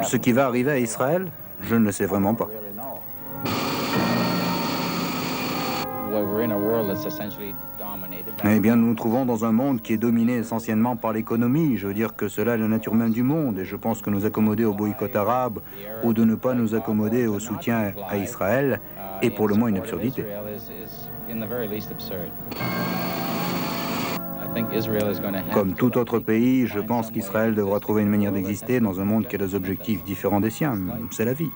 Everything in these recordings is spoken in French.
Ce qui va arriver à Israël, je ne le sais vraiment pas. Eh bien, nous nous trouvons dans un monde qui est dominé essentiellement par l'économie. Je veux dire que cela est la nature même du monde. Et je pense que nous accommoder au boycott arabe ou de ne pas nous accommoder au soutien à Israël est pour le moins une absurdité. Comme tout autre pays, je pense qu'Israël devra trouver une manière d'exister dans un monde qui a des objectifs différents des siens. C'est la vie.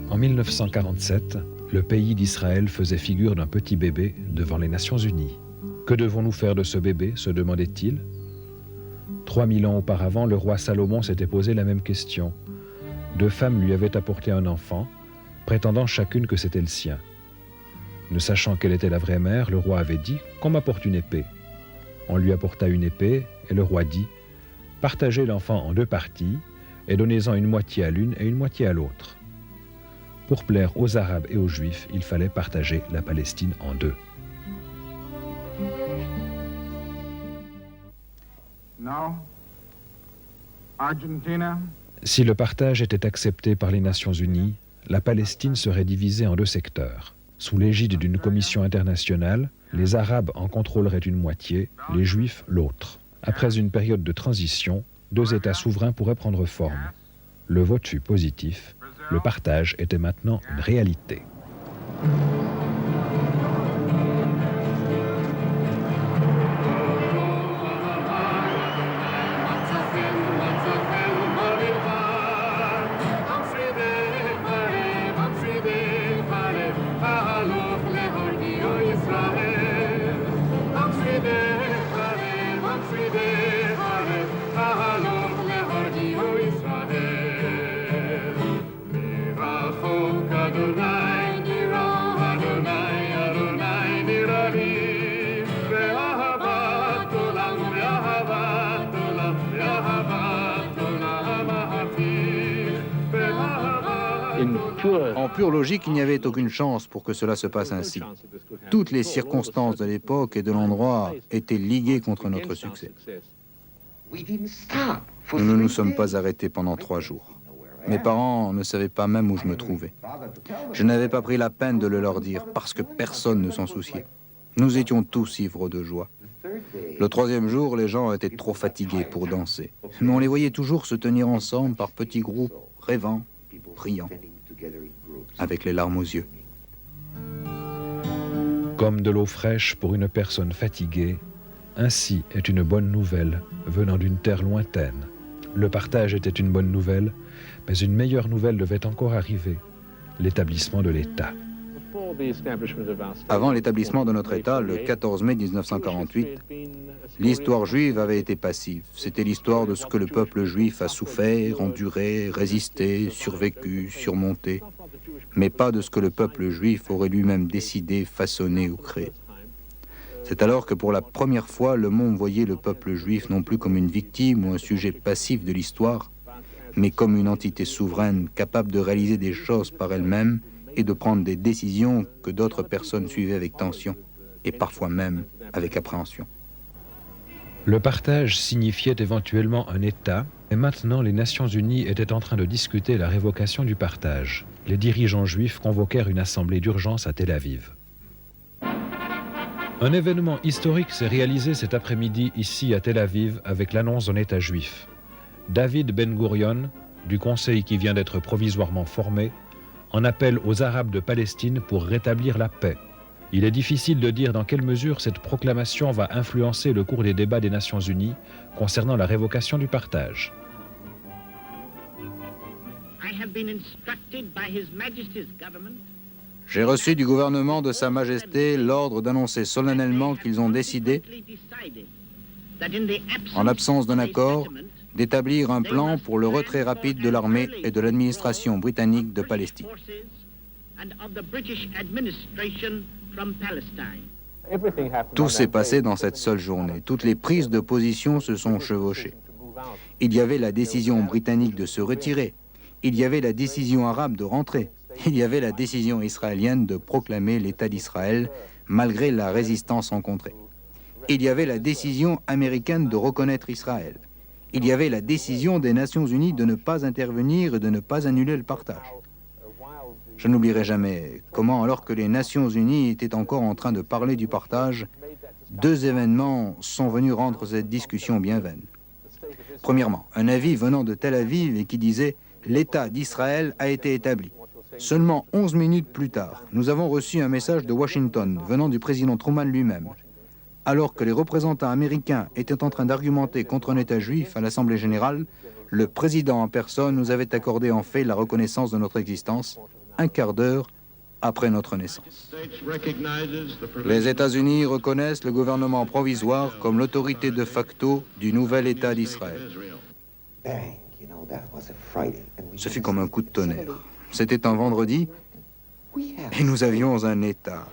En 1947, le pays d'Israël faisait figure d'un petit bébé devant les Nations Unies. Que devons-nous faire de ce bébé, se demandait-il. 3000 ans auparavant, le roi Salomon s'était posé la même question. 2 femmes lui avaient apporté un enfant, prétendant chacune que c'était le sien. Ne sachant quelle était la vraie mère, le roi avait dit « Qu'on m'apporte une épée ». On lui apporta une épée, et le roi dit « Partagez l'enfant en 2 parties, et donnez-en une moitié à l'une et une moitié à l'autre ». Pour plaire aux Arabes et aux Juifs, il fallait partager la Palestine en 2. Si le partage était accepté par les Nations Unies, la Palestine serait divisée en 2 secteurs. Sous l'égide d'une commission internationale, les Arabes en contrôleraient une moitié, les Juifs l'autre. Après une période de transition, 2 États souverains pourraient prendre forme. Le vote fut positif. Le partage était maintenant une réalité. En pure logique, il n'y avait aucune chance pour que cela se passe ainsi. Toutes les circonstances de l'époque et de l'endroit étaient liguées contre notre succès. Nous ne nous sommes pas arrêtés pendant 3 jours. Mes parents ne savaient pas même où je me trouvais. Je n'avais pas pris la peine de le leur dire parce que personne ne s'en souciait. Nous étions tous ivres de joie. Le 3e jour, les gens étaient trop fatigués pour danser. Mais on les voyait toujours se tenir ensemble par petits groupes, rêvant, priant, avec les larmes aux yeux. Comme de l'eau fraîche pour une personne fatiguée, ainsi est une bonne nouvelle venant d'une terre lointaine. Le partage était une bonne nouvelle, mais une meilleure nouvelle devait encore arriver, l'établissement de l'État. Avant l'établissement de notre État, le 14 mai 1948, l'histoire juive avait été passive. C'était l'histoire de ce que le peuple juif a souffert, enduré, résisté, survécu, surmonté, mais pas de ce que le peuple juif aurait lui-même décidé, façonné ou créé. C'est alors que pour la première fois, le monde voyait le peuple juif non plus comme une victime ou un sujet passif de l'histoire, mais comme une entité souveraine capable de réaliser des choses par elle-même et de prendre des décisions que d'autres personnes suivaient avec tension et parfois même avec appréhension. Le partage signifiait éventuellement un État, et maintenant les Nations Unies étaient en train de discuter la révocation du partage. Les dirigeants juifs convoquèrent une assemblée d'urgence à Tel Aviv. Un événement historique s'est réalisé cet après-midi ici à Tel Aviv avec l'annonce d'un État juif. David Ben-Gurion, du conseil qui vient d'être provisoirement formé, en appelle aux Arabes de Palestine pour rétablir la paix. Il est difficile de dire dans quelle mesure cette proclamation va influencer le cours des débats des Nations Unies concernant la révocation du partage. J'ai reçu du gouvernement de Sa Majesté l'ordre d'annoncer solennellement qu'ils ont décidé, en l'absence d'un accord, d'établir un plan pour le retrait rapide de l'armée et de l'administration britannique de Palestine. Tout s'est passé dans cette seule journée. Toutes les prises de position se sont chevauchées. Il y avait la décision britannique de se retirer. Il y avait la décision arabe de rentrer. Il y avait la décision israélienne de proclamer l'État d'Israël malgré la résistance rencontrée. Il y avait la décision américaine de reconnaître Israël. Il y avait la décision des Nations Unies de ne pas intervenir et de ne pas annuler le partage. Je n'oublierai jamais comment, alors que les Nations Unies étaient encore en train de parler du partage, deux événements sont venus rendre cette discussion bien vaine. Premièrement, un avis venant de Tel Aviv et qui disait « L'État d'Israël a été établi ». Seulement 11 minutes plus tard, nous avons reçu un message de Washington venant du président Truman lui-même. Alors que les représentants américains étaient en train d'argumenter contre un État juif à l'Assemblée générale, le président en personne nous avait accordé en fait la reconnaissance de notre existence un quart d'heure après notre naissance. Les États-Unis reconnaissent le gouvernement provisoire comme l'autorité de facto du nouvel État d'Israël. Ce fut comme un coup de tonnerre. C'était un vendredi et nous avions un État.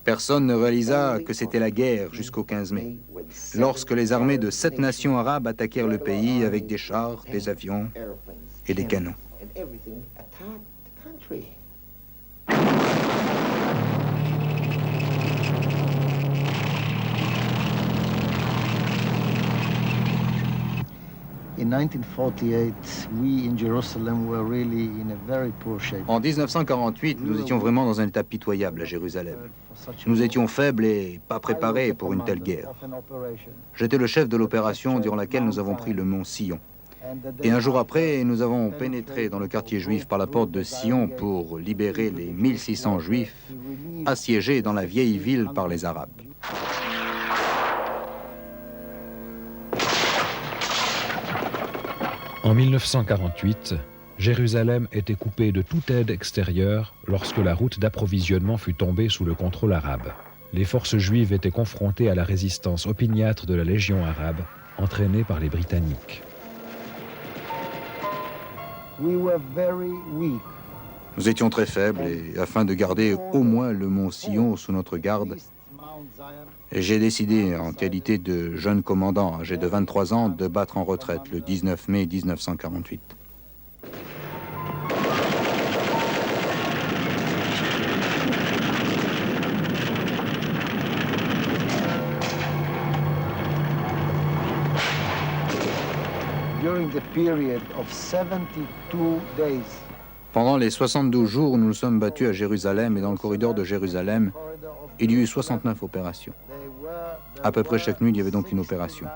Personne ne réalisa que c'était la guerre jusqu'au 15 mai, lorsque les armées de 7 nations arabes attaquèrent le pays avec des chars, des avions et des canons. En 1948, nous étions vraiment dans un état pitoyable à Jérusalem. Nous étions faibles et pas préparés pour une telle guerre. J'étais le chef de l'opération durant laquelle nous avons pris le mont Sion. Et un jour après, nous avons pénétré dans le quartier juif par la porte de Sion pour libérer les 1600 juifs assiégés dans la vieille ville par les Arabes. En 1948, Jérusalem était coupée de toute aide extérieure lorsque la route d'approvisionnement fut tombée sous le contrôle arabe. Les forces juives étaient confrontées à la résistance opiniâtre de la Légion arabe, entraînée par les Britanniques. Nous étions très faibles et afin de garder au moins le mont Sion sous notre garde, j'ai décidé, en qualité de jeune commandant âgé de 23 ans, de battre en retraite le 19 mai 1948. Pendant les 72 jours où nous nous sommes battus à Jérusalem et dans le corridor de Jérusalem, il y eut 69 opérations. À peu près chaque nuit, il y avait donc une opération.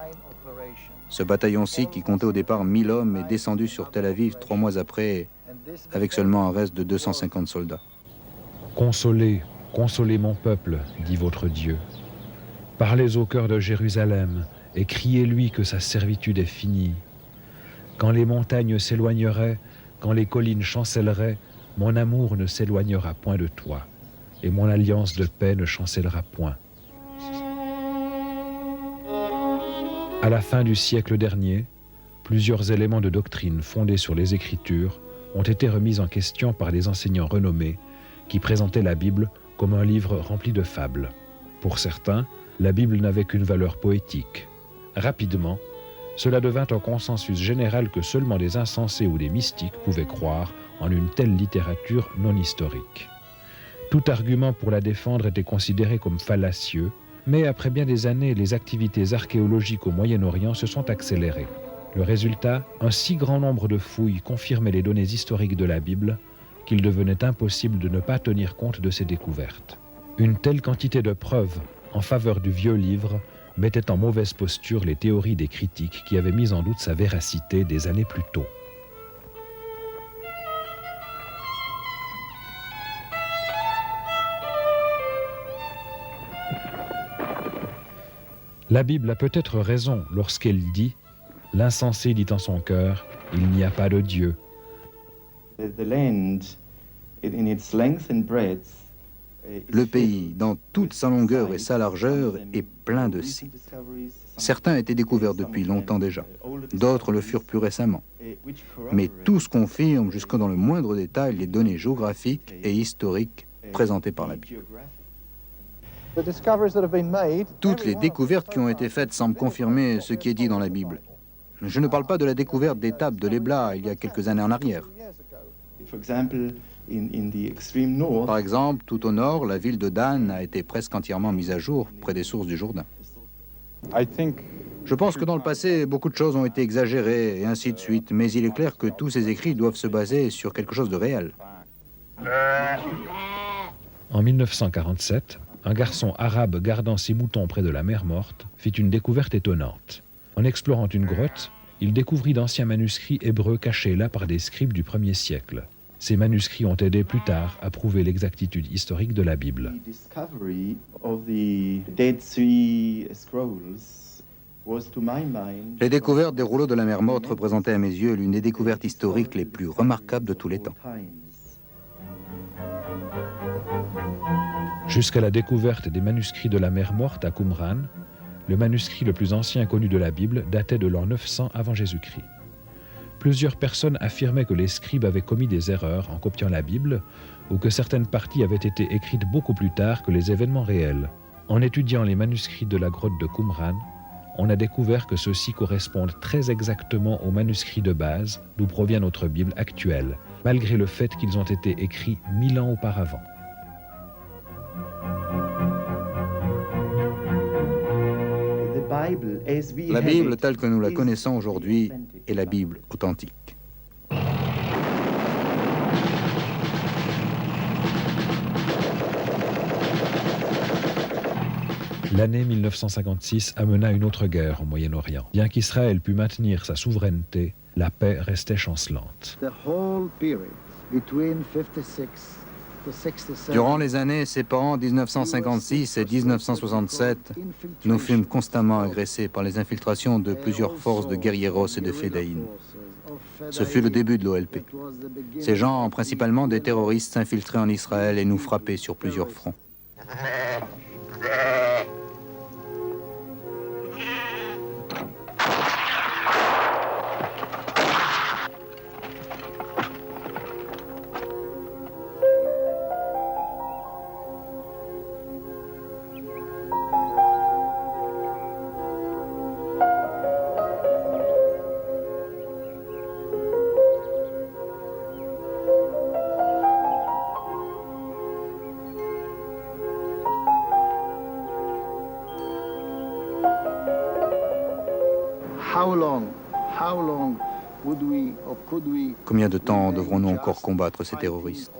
Ce bataillon-ci, qui comptait au départ 1000 hommes, est descendu sur Tel Aviv 3 mois après, avec seulement un reste de 250 soldats. Consolez, consolez mon peuple, dit votre Dieu. Parlez au cœur de Jérusalem et criez-lui que sa servitude est finie. Quand les montagnes s'éloigneraient, quand les collines chancelleraient, mon amour ne s'éloignera point de toi, et mon alliance de paix ne chancellera point. À la fin du siècle dernier, plusieurs éléments de doctrine fondés sur les Écritures ont été remis en question par des enseignants renommés qui présentaient la Bible comme un livre rempli de fables. Pour certains, la Bible n'avait qu'une valeur poétique. Rapidement, Cela devint un consensus général que seulement des insensés ou des mystiques pouvaient croire en une telle littérature non historique. Tout argument pour la défendre était considéré comme fallacieux, mais après bien des années, les activités archéologiques au Moyen-Orient se sont accélérées. Le résultat, un si grand nombre de fouilles confirmait les données historiques de la Bible qu'il devenait impossible de ne pas tenir compte de ces découvertes. Une telle quantité de preuves en faveur du vieux livre mettait en mauvaise posture les théories des critiques qui avaient mis en doute sa véracité des années plus tôt. La Bible a peut-être raison lorsqu'elle dit « L'insensé dit en son cœur, il n'y a pas de Dieu. » Le pays, dans toute sa longueur et sa largeur, est plein de signes. Certains étaient découverts depuis longtemps déjà, d'autres le furent plus récemment. Mais tous confirment jusque dans le moindre détail les données géographiques et historiques présentées par la Bible. Toutes les découvertes qui ont été faites semblent confirmer ce qui est dit dans la Bible. Je ne parle pas de la découverte d'étapes de l'Ebla il y a quelques années en arrière. Par exemple, tout au nord, la ville de Dan a été presque entièrement mise à jour près des sources du Jourdain. Je pense que dans le passé, beaucoup de choses ont été exagérées et ainsi de suite, mais il est clair que tous ces écrits doivent se baser sur quelque chose de réel. En 1947, un garçon arabe gardant ses moutons près de la mer Morte fit une découverte étonnante. En explorant une grotte, il découvrit d'anciens manuscrits hébreux cachés là par des scribes du 1er siècle. Ces manuscrits ont aidé plus tard à prouver l'exactitude historique de la Bible. Les découvertes des rouleaux de la mer Morte représentaient à mes yeux l'une des découvertes historiques les plus remarquables de tous les temps. Jusqu'à la découverte des manuscrits de la mer Morte à Qumran, le manuscrit le plus ancien connu de la Bible datait de l'an 900 avant Jésus-Christ. Plusieurs personnes affirmaient que les scribes avaient commis des erreurs en copiant la Bible ou que certaines parties avaient été écrites beaucoup plus tard que les événements réels. En étudiant les manuscrits de la grotte de Qumran, on a découvert que ceux-ci correspondent très exactement aux manuscrits de base d'où provient notre Bible actuelle, malgré le fait qu'ils ont été écrits 1000 ans auparavant. La Bible telle que nous la connaissons aujourd'hui est la Bible authentique. L'année 1956 amena une autre guerre au Moyen-Orient. Bien qu'Israël pût maintenir sa souveraineté, la paix restait chancelante. Durant les années séparant 1956 et 1967, nous fûmes constamment agressés par les infiltrations de plusieurs forces de guerrieros et de fédéines. Ce fut le début de l'OLP. Ces gens, principalement des terroristes, s'infiltraient en Israël et nous frappaient sur plusieurs fronts. Combien de temps devrons-nous encore combattre ces terroristes?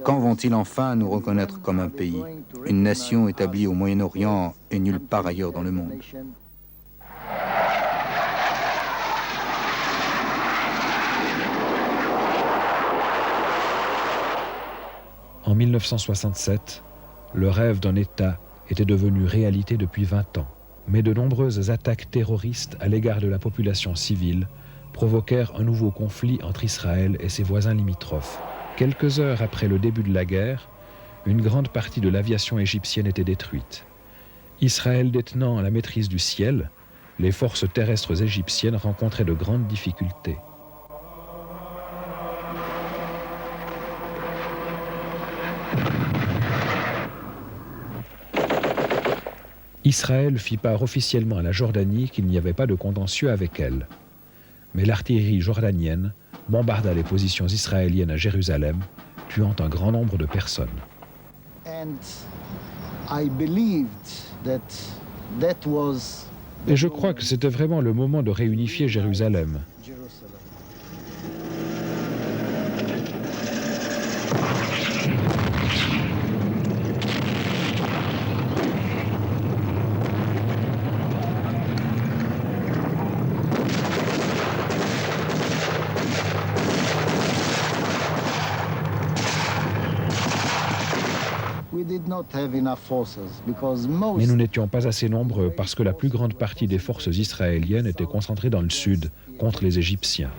Quand vont-ils enfin nous reconnaître comme un pays, une nation établie au Moyen-Orient et nulle part ailleurs dans le monde? En 1967, le rêve d'un État était devenu réalité depuis 20 ans. Mais de nombreuses attaques terroristes à l'égard de la population civile provoquèrent un nouveau conflit entre Israël et ses voisins limitrophes. Quelques heures après le début de la guerre, une grande partie de l'aviation égyptienne était détruite. Israël détenant la maîtrise du ciel, les forces terrestres égyptiennes rencontraient de grandes difficultés. Israël fit part officiellement à la Jordanie qu'il n'y avait pas de contentieux avec elle. Mais l'artillerie jordanienne bombarda les positions israéliennes à Jérusalem, tuant un grand nombre de personnes. Et je crois que c'était vraiment le moment de réunifier Jérusalem. Mais nous n'étions pas assez nombreux parce que la plus grande partie des forces israéliennes était concentrée dans le sud, contre les Égyptiens.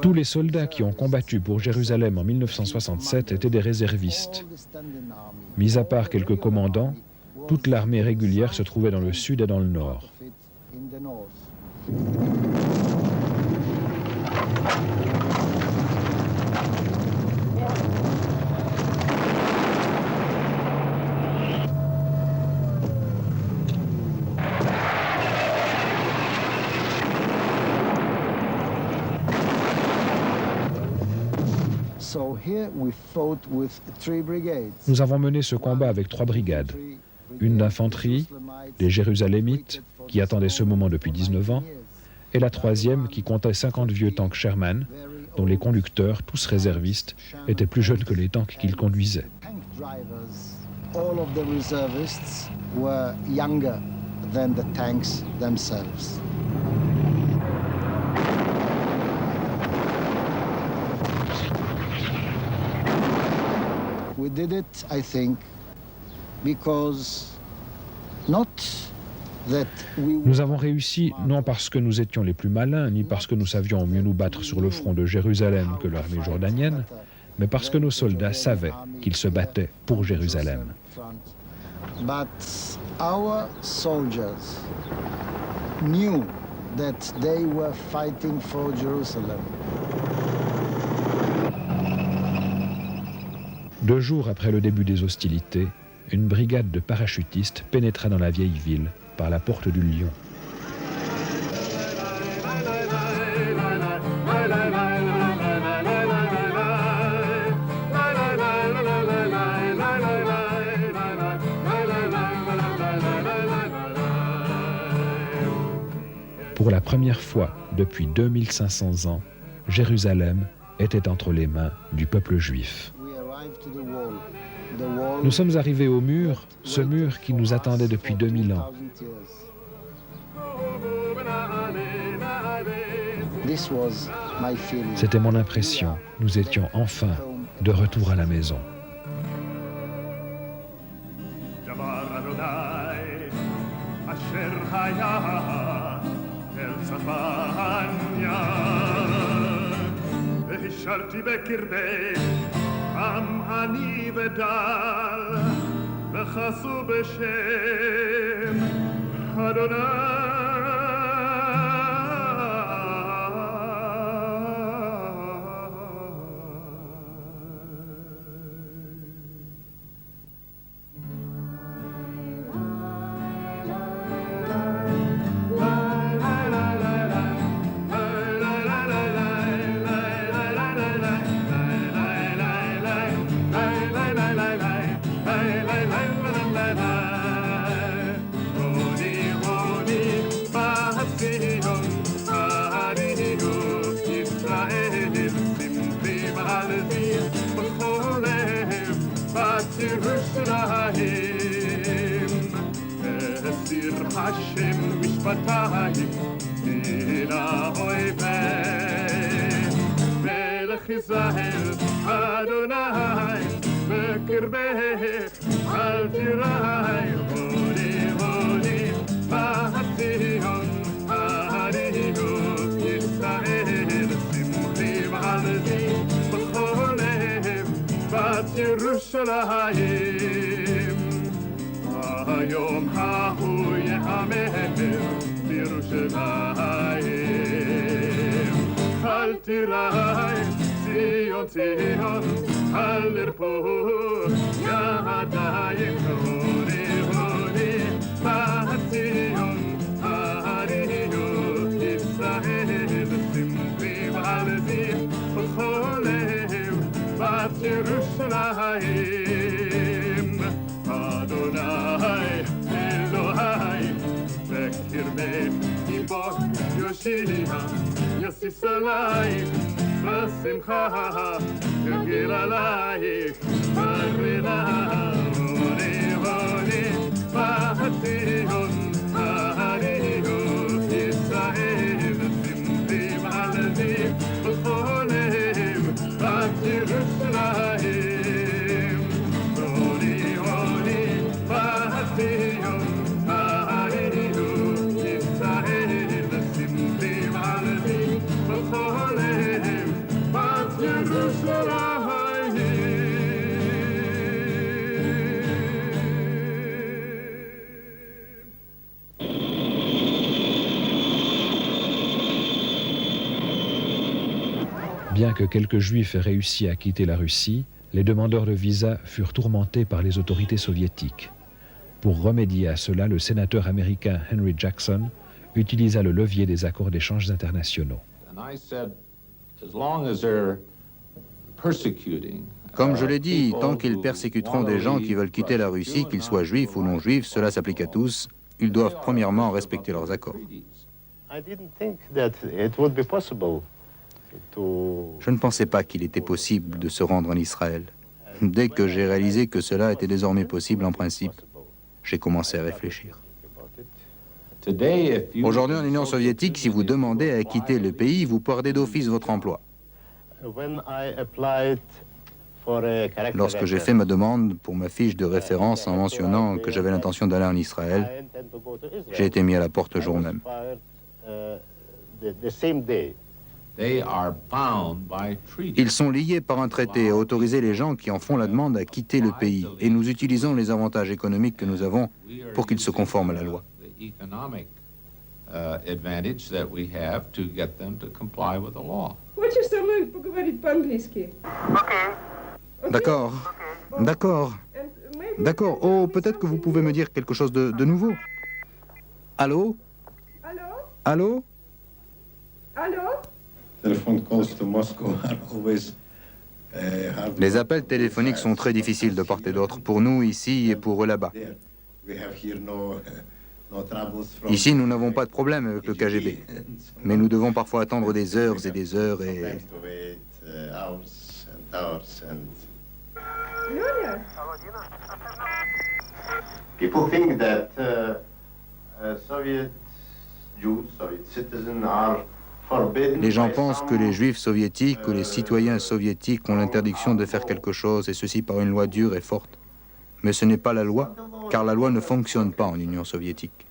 Tous les soldats qui ont combattu pour Jérusalem en 1967 étaient des réservistes. Mis à part quelques commandants, toute l'armée régulière se trouvait dans le sud et dans le nord. Nous avons mené ce combat avec 3 brigades. Une d'infanterie, les Jérusalémites, qui attendaient ce moment depuis 19 ans, et la 3e qui comptait 50 vieux tanks Sherman, dont les conducteurs, tous réservistes, étaient plus jeunes que les tanks qu'ils conduisaient. Nous avons réussi non parce que nous étions les plus malins, ni parce que nous savions mieux nous battre sur le front de Jérusalem que l'armée jordanienne, mais parce que nos soldats savaient qu'ils se battaient pour Jérusalem. Knew that they were fighting for Jerusalem. 2 jours après le début des hostilités, une brigade de parachutistes pénétra dans la vieille ville par la porte du Lion. Pour la première fois depuis 2500 ans, Jérusalem était entre les mains du peuple juif. Nous sommes arrivés au mur, ce mur qui nous attendait depuis 2000 ans. C'était mon impression. Nous étions enfin de retour à la maison. עם עני ודל, וחסו בשם אדוני. השם משפטייך מן האויבים מלך ישראל אדוני בקרבך אל תיראי הודי הודי בציון הרינו ישראל שמחים על די בכל לב בת ירושלים ירושלים היום ההוא יאמר בירושלים אל תיראי ציון ציון אל ירפו ידייך הוני הוני בציון הריעו ישראל שמחים על דין בכל לב בת ירושלים אדוני אלוהי בקרבי יבוא יושיע יסיס עלייך בשמחה יגיר עלייך ברינה הוני הוני בציון הריעו ישראל שמחים על דין בכל לב בת ירושלים הוני הוני בציון הריעו ישראל שמחים על דין בכל לב בת Bien que quelques Juifs aient réussi à quitter la Russie, les demandeurs de visa furent tourmentés par les autorités soviétiques. Pour remédier à cela, le sénateur américain Henry Jackson utilisa le levier des accords d'échanges internationaux. Comme je l'ai dit, tant qu'ils persécuteront des gens qui veulent quitter la Russie, qu'ils soient juifs ou non juifs, cela s'applique à tous, ils doivent premièrement respecter leurs accords. Je ne pensais pas qu'il était possible de se rendre en Israël. Dès que j'ai réalisé que cela était désormais possible en principe, j'ai commencé à réfléchir. Aujourd'hui, en Union soviétique, si vous demandez à quitter le pays, vous perdez d'office votre emploi. Lorsque j'ai fait ma demande pour ma fiche de référence en mentionnant que j'avais l'intention d'aller en Israël, j'ai été mis à la porte le jour même. Ils sont liés par un traité à autoriser les gens qui en font la demande à quitter le pays, et nous utilisons les avantages économiques que nous avons pour qu'ils se conforment à la loi. D'accord, d'accord, d'accord. Oh, peut-être que vous pouvez me dire quelque chose de nouveau. Allô? Allô? Les appels téléphoniques sont très difficiles de part et d'autre, pour nous ici et pour eux là-bas. Ici, nous n'avons pas de problème avec le KGB, mais nous devons parfois attendre des heures et des heures et... People think that Soviet Jews, Soviet citizens are forbidden. Les gens pensent que les juifs soviétiques ou les citoyens soviétiques ont l'interdiction de faire quelque chose, et ceci par une loi dure et forte. Mais ce n'est pas la loi, car la loi ne fonctionne pas en Union soviétique.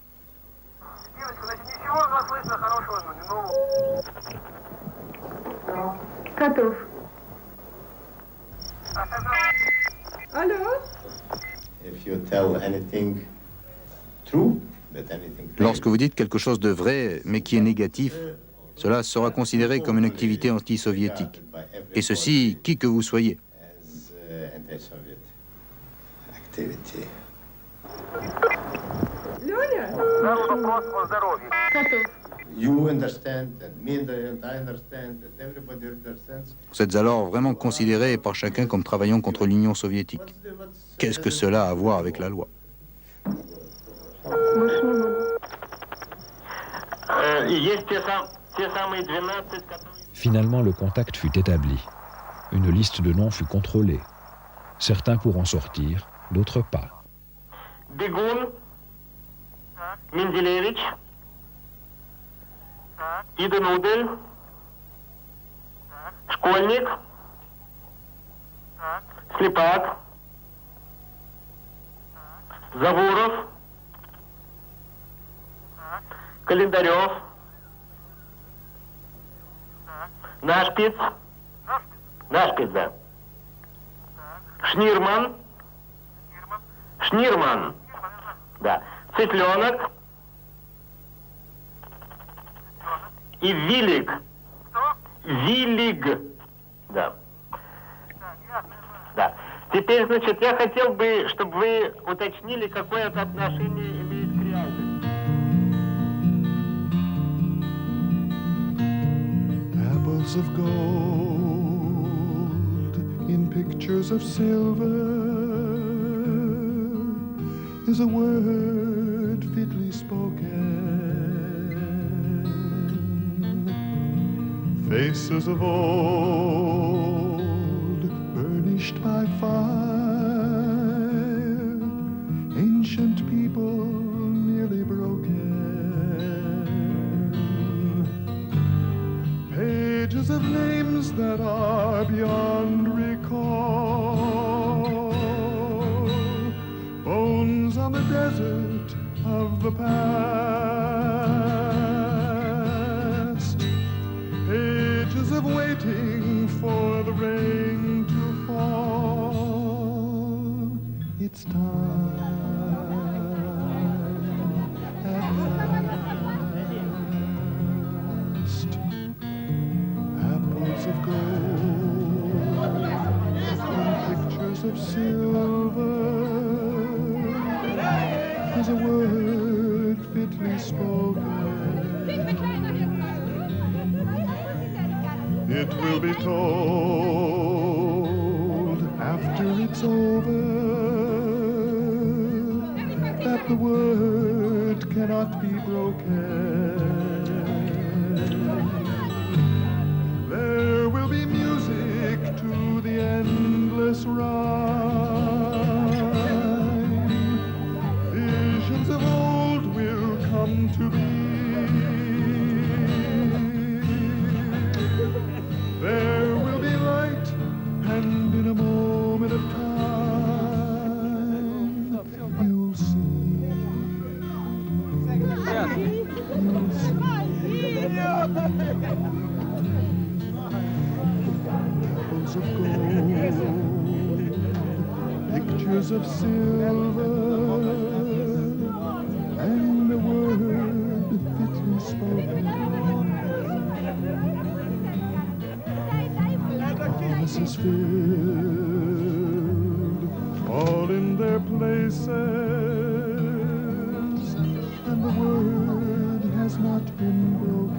Lorsque vous dites quelque chose de vrai, mais qui est négatif, cela sera considéré comme une activité anti-soviétique. Et ceci, qui que vous soyez. Vous êtes alors vraiment considéré par chacun comme travaillant contre l'Union soviétique. Qu'est-ce que cela a à voir avec la loi? Finalement, le contact fut établi. Une liste de noms fut contrôlée. Certains pourront sortir, d'autres pas. Begun, Mendelevich, Ida Nudel, Школьник, Слепак, Заворов, Календарев, Нашпиц, да. Шнирман. Шнирман. Да. Цыпленок. И Вилик. Вилиг. Да. Да. Теперь, значит, я хотел бы, чтобы вы уточнили, какое это отношение имеет к реальности. Apples of gold in pictures of silver is a word fitly spoken. Faces of old burnished by fire, ancient people nearly broken. Pages of names that are beyond recall, bones on the desert of the past, pages of waiting for the rain to fall. It's time at last. Apples of gold and pictures of silver is a word fitly spoken. It will be told after it's over that the word cannot be broken. There will be music to the endless rhyme. Visions of old will come to be. There will be light, and in a moment of time, you'll see. You'll see. Apples of gold, pictures of silver, and a word fitly spoken. Promises filled, all in their places, and the word has not been broken.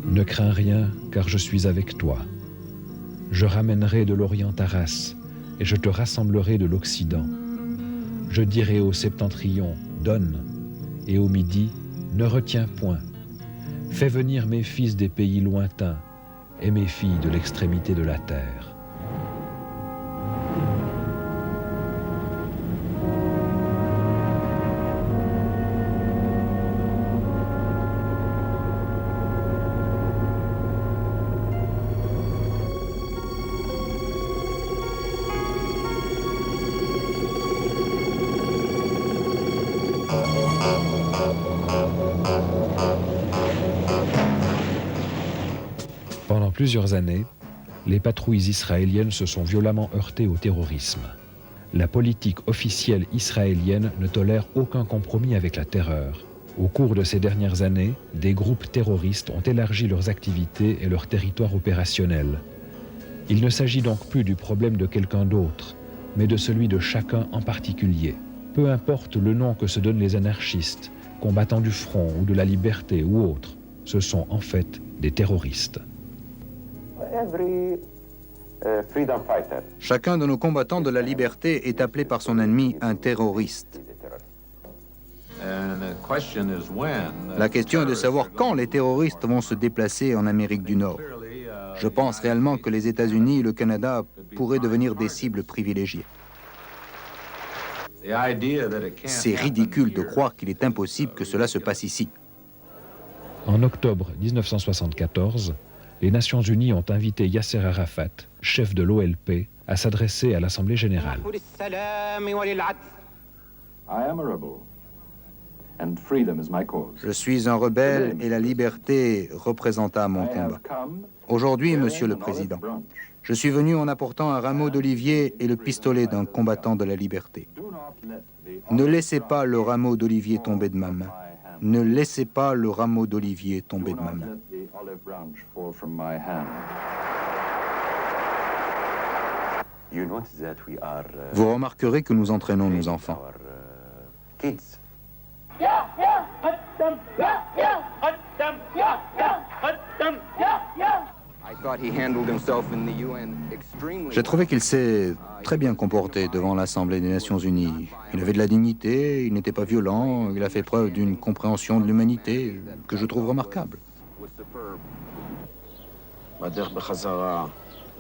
Ne crains rien, car je suis avec toi. Je ramènerai de l'Orient ta race, et je te rassemblerai de l'Occident. Je dirai au septentrion, donne, et au midi, ne retiens point. Fais venir mes fils des pays lointains et mes filles de l'extrémité de la terre. Pendant plusieurs années, les patrouilles israéliennes se sont violemment heurtées au terrorisme. La politique officielle israélienne ne tolère aucun compromis avec la terreur. Au cours de ces dernières années, des groupes terroristes ont élargi leurs activités et leur territoire opérationnel. Il ne s'agit donc plus du problème de quelqu'un d'autre, mais de celui de chacun en particulier. Peu importe le nom que se donnent les anarchistes, combattants du front ou de la liberté ou autres, ce sont en fait des terroristes. Chacun de nos combattants de la liberté est appelé par son ennemi un terroriste. La question est de savoir quand les terroristes vont se déplacer en Amérique du Nord. Je pense réellement que les États-Unis et le Canada pourraient devenir des cibles privilégiées. C'est ridicule de croire qu'il est impossible que cela se passe ici. En octobre 1974, les Nations Unies ont invité Yasser Arafat, chef de l'OLP, à s'adresser à l'Assemblée générale. and freedom is my cause. Je suis un rebelle et la liberté représenta mon I combat. have come Aujourd'hui, Monsieur le Président, je suis venu en apportant un rameau d'olivier et le pistolet d'un combattant de la liberté. do not let the Ne laissez pas le rameau d'olivier tomber de ma main. Ne laissez pas le rameau d'olivier tomber do de ma not main. let the olive branch fall from my hand. You notice that we are Vous remarquerez que nous entraînons nos enfants. our kids. J'ai trouvé qu'il s'est très bien comporté devant l'Assemblée des Nations Unies. Il avait de la dignité, il n'était pas violent, il a fait preuve d'une compréhension de l'humanité que je trouve remarquable. בדרך בחזרה,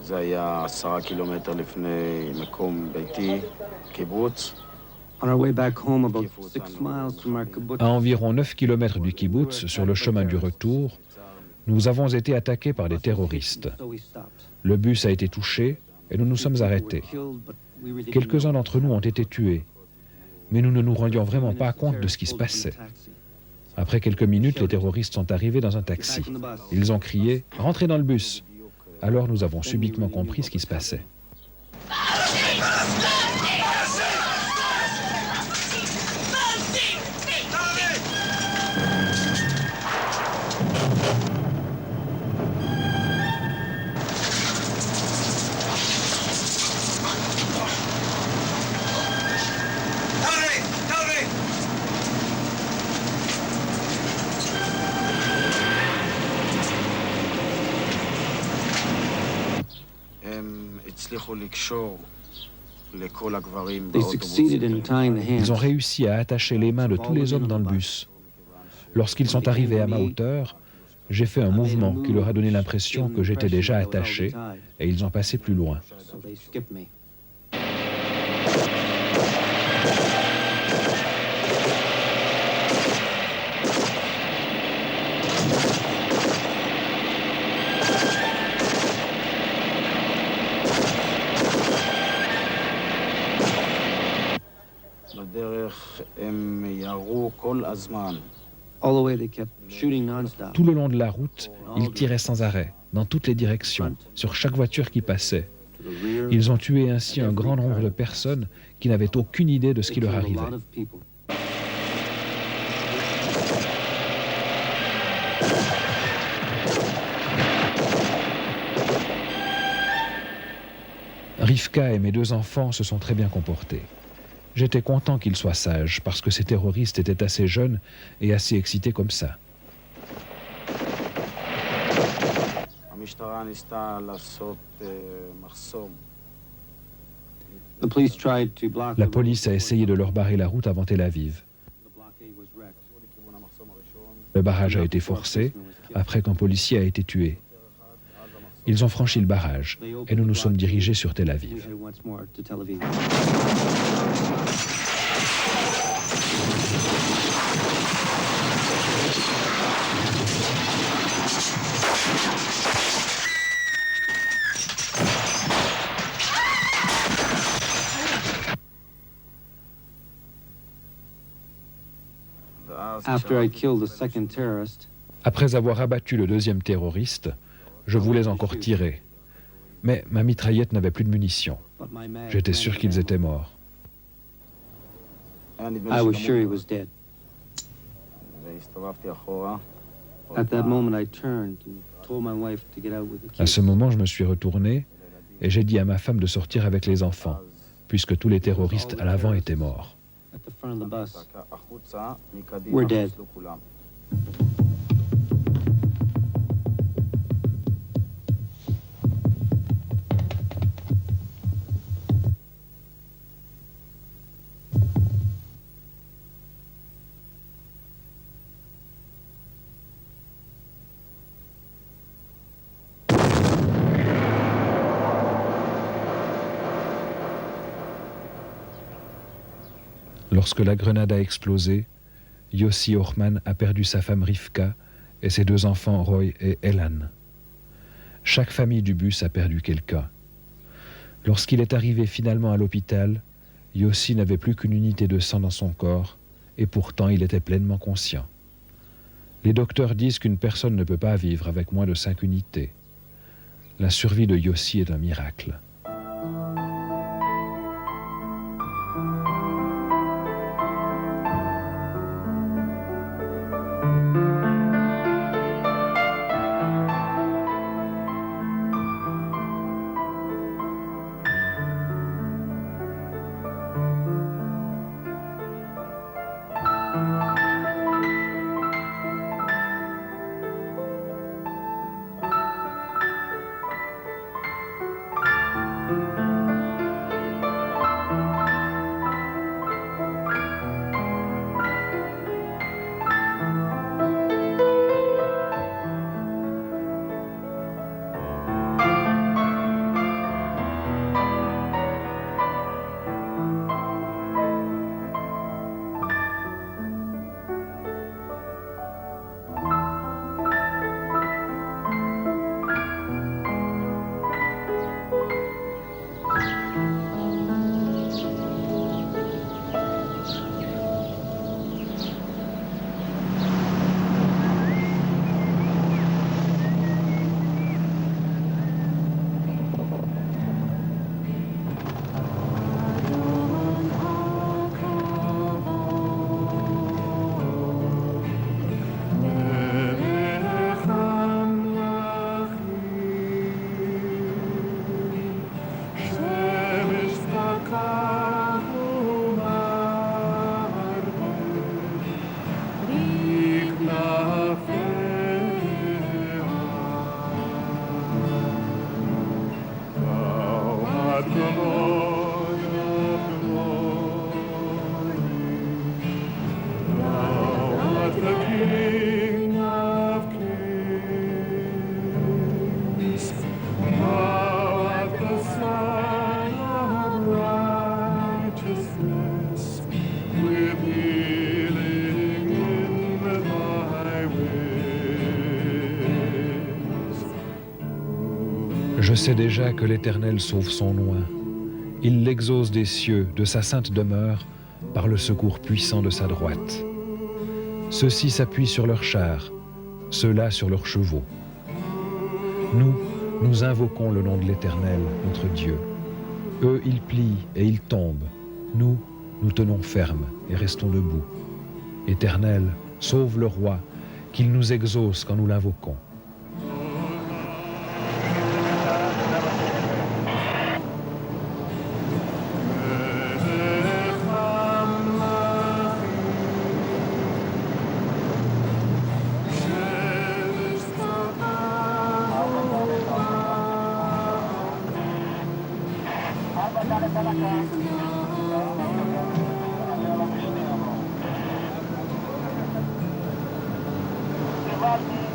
זה היה 10 קילומטר לפני מקום ביתי, קיבוץ. On our way back home, about 6 miles from our kibbutz, À environ 9 km du kibbutz, sur le chemin du retour, nous avons été attaqués par des terroristes. so we stopped. Le bus a été touché et nous nous sommes arrêtés. Killed, but we really didn't Quelques-uns know. d'entre nous ont été tués, mais nous ne nous rendions vraiment pas compte de ce qui se passait. Après quelques minutes, les terroristes sont arrivés dans un taxi. Ils ont crié « Rentrez dans le bus !» Alors nous avons subitement compris ce qui se passait. הם הצליחו לקשור לכל הגברים They באוטובוס. succeeded in tying the hands. Ils ont réussi à attacher les mains de tous les hommes dans le bus. Lorsqu'ils sont arrivés à ma hauteur, j'ai fait un mouvement qui leur a donné l'impression que j'étais déjà attaché et ils ont passé plus loin. So they skipped me. בדרך הם ירו כל הזמן. All the way they kept shooting nonstop. Tout le long de la route, ils tiraient sans arrêt, dans toutes les directions, sur chaque voiture qui passait. To the rear. Ils ont tué ainsi un grand nombre de personnes qui n'avaient aucune idée de ce qui They leur killed a arrivait. lot of people. Rivka et mes 2 enfants se sont très bien comportés. J'étais content qu'ils soient sages parce que ces terroristes étaient assez jeunes et assez excités comme ça. המשטרה ניסתה לעשות מחסום. The police tried to block La the police a essayé de leur barrer la route avant Tel Aviv. The blockade was wrecked. לכיוון המחסום הראשון. Le barrage a été forcé après qu'un policier a été tué. Ils ont franchi le barrage et nous nous sommes dirigés sur Tel We Aviv. headed once more to Tel Aviv. ואז After I killed the second terrorist, Après avoir abattu le 2e terroriste, je voulais encore tirer. Mais ma mitraillette n'avait plus de munitions. but my mag J'étais ran sûr out. qu'ils étaient morts. היה נדמה I לי was שגם sure he הוא- was dead. והסתובבתי אחורה. At that moment, I turned and told my wife to get out with the À kids. ce moment, je me suis retourné et j'ai dit à ma femme de sortir avec les enfants, puisque tous les terroristes à l'avant étaient morts. At the front of the bus. החוצה, מקדימה We're dead. חוסלו כולם. Lorsque la grenade a explosé, Yossi Orman a perdu sa femme Rivka et ses 2 enfants Roy et Elan. Chaque famille du bus a perdu quelqu'un. Lorsqu'il est arrivé finalement à l'hôpital, Yossi n'avait plus qu'une unité de sang dans son corps et pourtant il était pleinement conscient. Les docteurs disent qu'une personne ne peut pas vivre avec moins de 5 unités. La survie de Yossi est un miracle. Je sais déjà que l'Éternel sauve son oint. Il l'exauce des cieux, de sa sainte demeure, par le secours puissant de sa droite. Ceux-ci s'appuient sur leurs chars, ceux-là sur leurs chevaux. Nous invoquons le nom de l'Éternel, notre Dieu. Eux, ils plient et ils tombent. Nous tenons ferme et restons debout. Éternel, sauve le roi, qu'il nous exauce quand nous l'invoquons. Приватные